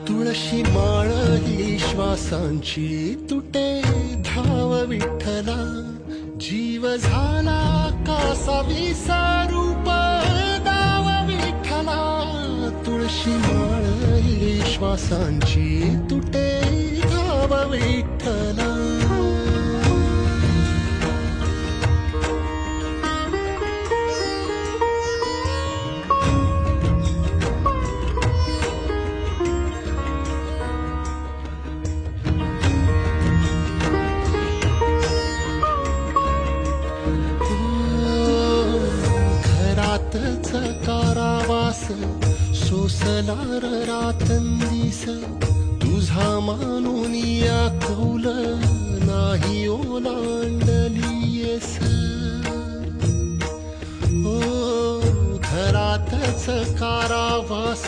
तुळशी माळ ही श्वासांची तुटे धाव विठ्ठला, जीव झाला कासा विसारूप दाव विठ्ठला. तुळशी माळ ही श्वासांची तुटे धाव विठ्ठला. घरातच कारावास सोसलार रातंदिस, तुझा मानून या कौल नाही ओलांडलीयस. ओ घरातच कारावास